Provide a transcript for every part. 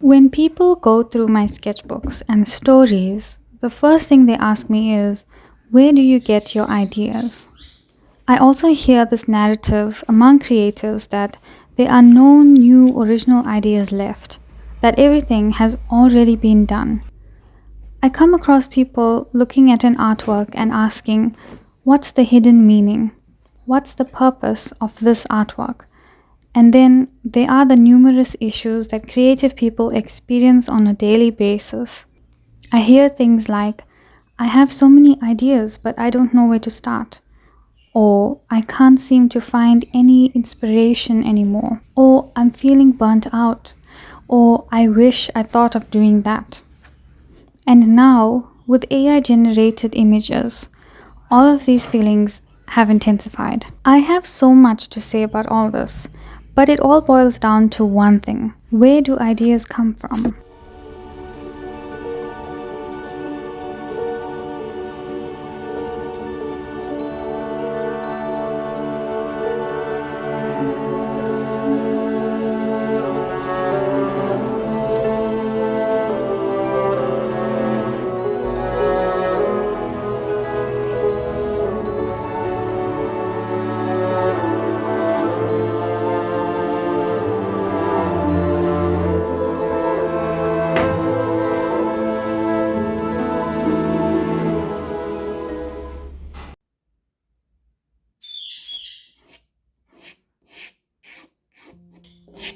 When people go through my sketchbooks and stories, the first thing they ask me is, where do you get your ideas? I also hear this narrative among creatives that there are no new original ideas left, that everything has already been done. I come across people looking at an artwork and asking, what's the hidden meaning? What's the purpose of this artwork? And then there are the numerous issues that creative people experience on a daily basis. I hear things like, I have so many ideas, but I don't know where to start. Or I can't seem to find any inspiration anymore. Or I'm feeling burnt out. Or I wish I thought of doing that. And now, with AI generated images, all of these feelings have intensified. I have so much to say about all this, but it all boils down to one thing. Where do ideas come from?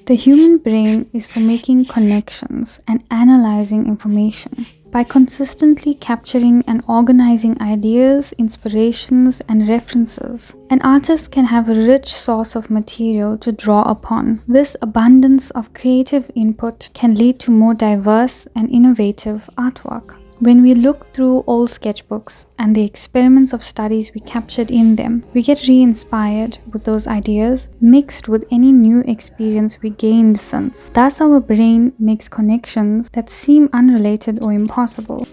The human brain is for making connections and analyzing information. By consistently capturing and organizing ideas, inspirations, and references, an artist can have a rich source of material to draw upon. This abundance of creative input can lead to more diverse and innovative artwork. When we look through old sketchbooks and the experiments of studies we captured in them, we get re-inspired with those ideas mixed with any new experience we gained since. Thus, our brain makes connections that seem unrelated or impossible.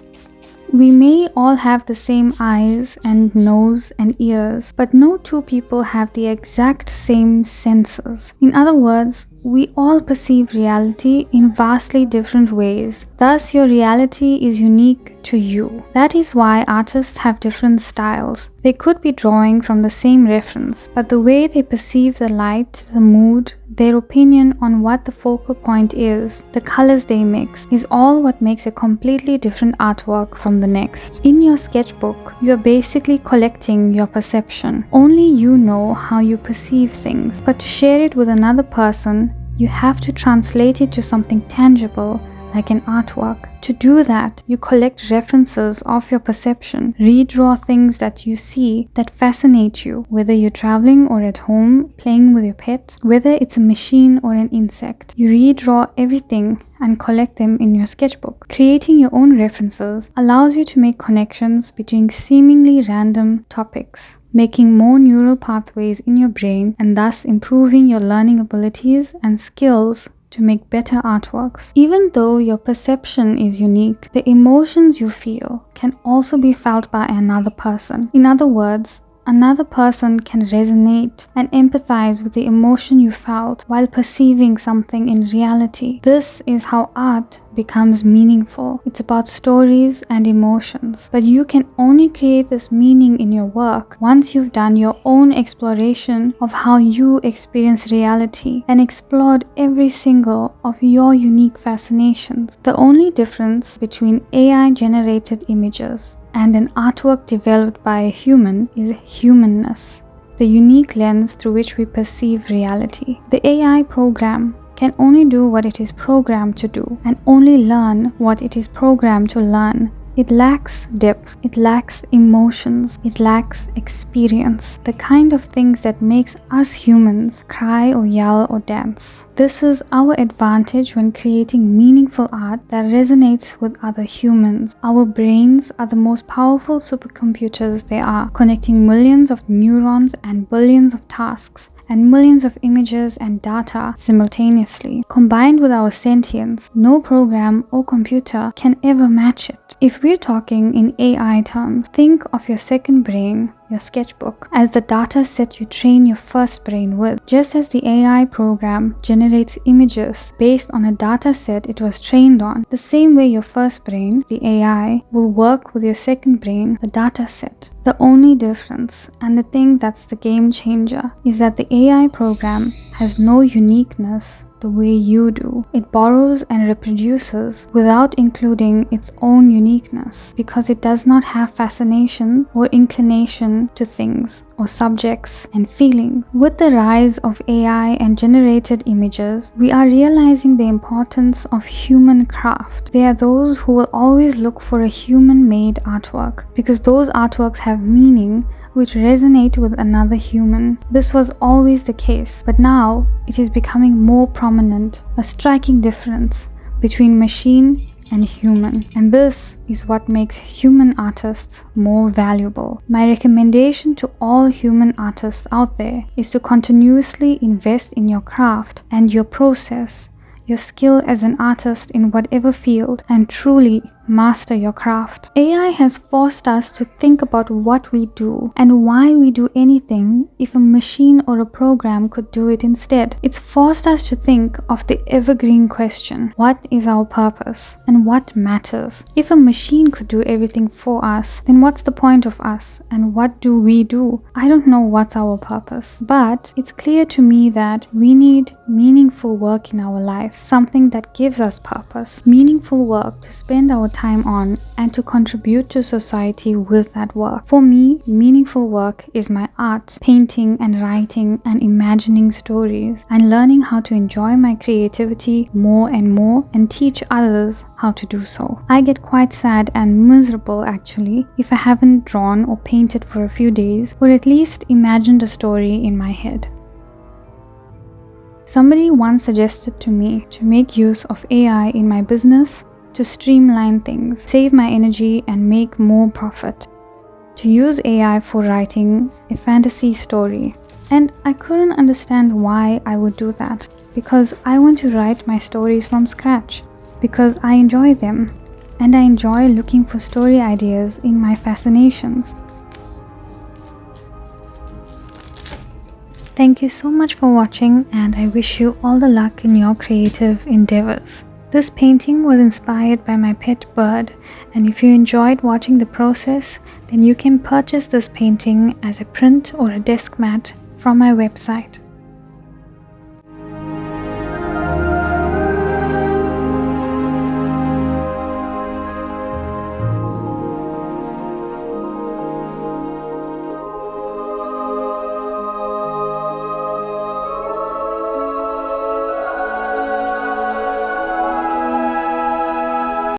We may all have the same eyes and nose and ears, but no two people have the exact same senses. In other words, we all perceive reality in vastly different ways. Thus, your reality is unique to you. That is why artists have different styles. They could be drawing from the same reference, but the way they perceive the light, the mood, their opinion on what the focal point is, the colors they mix, is all what makes a completely different artwork from the next. In your sketchbook, you are basically collecting your perception. Only you know how you perceive things, but to share it with another person, you have to translate it to something tangible, like an artwork. To do that, you collect references of your perception, redraw things that you see that fascinate you, whether you're traveling or at home, playing with your pet, whether it's a machine or an insect. You redraw everything and collect them in your sketchbook. Creating your own references allows you to make connections between seemingly random topics, making more neural pathways in your brain and thus improving your learning abilities and skills to make better artworks. Even though your perception is unique, the emotions you feel can also be felt by another person. In other words, another person can resonate and empathize with the emotion you felt while perceiving something in reality. This is how art becomes meaningful. It's about stories and emotions. But you can only create this meaning in your work once you've done your own exploration of how you experience reality and explored every single of your unique fascinations. The only difference between AI-generated images and an artwork developed by a human is humanness, the unique lens through which we perceive reality. The AI program can only do what it is programmed to do and only learn what it is programmed to learn. It lacks depth, it lacks emotions, it lacks experience, the kind of things that makes us humans cry or yell or dance. This is our advantage when creating meaningful art that resonates with other humans. Our brains are the most powerful supercomputers there are, connecting millions of neurons and billions of tasks and millions of images and data simultaneously. Combined with our sentience, no program or computer can ever match it. If we're talking in AI terms, think of your second brain your sketchbook, as the data set you train your first brain with. Just as the AI program generates images based on a data set it was trained on, the same way your first brain, the AI, will work with your second brain, the data set. The only difference, and the thing that's the game changer, is that the AI program has no uniqueness the way you do. It borrows and reproduces without including its own uniqueness, because it does not have fascination or inclination to things or subjects and feeling. With the rise of AI and generated images, we are realizing the importance of human craft. There are those who will always look for a human-made artwork, because those artworks have meaning which resonate with another human. This was always the case, but now it is becoming more prominent, a striking difference between machine and human. And this is what makes human artists more valuable. My recommendation to all human artists out there is to continuously invest in your craft and your process, your skill as an artist in whatever field, and truly master your craft. AI has forced us to think about what we do and why we do anything if a machine or a program could do it instead. It's forced us to think of the evergreen question: what is our purpose and what matters? If a machine could do everything for us, then what's the point of us and what do we do? I don't know what's our purpose, but it's clear to me that we need meaningful work in our life, something that gives us purpose, meaningful work to spend our time on and to contribute to society with that work. For me, meaningful work is my art, painting and writing and imagining stories, and learning how to enjoy my creativity more and more and teach others how to do so. I get quite sad and miserable actually if I haven't drawn or painted for a few days, or at least imagined a story in my head. Somebody once suggested to me to make use of AI in my business to streamline things, save my energy and make more profit. To use AI for writing a fantasy story. And I couldn't understand why I would do that, because I want to write my stories from scratch, because I enjoy them and I enjoy looking for story ideas in my fascinations. Thank you so much for watching, and I wish you all the luck in your creative endeavors. This painting was inspired by my pet bird, and if you enjoyed watching the process, then you can purchase this painting as a print or a desk mat from my website.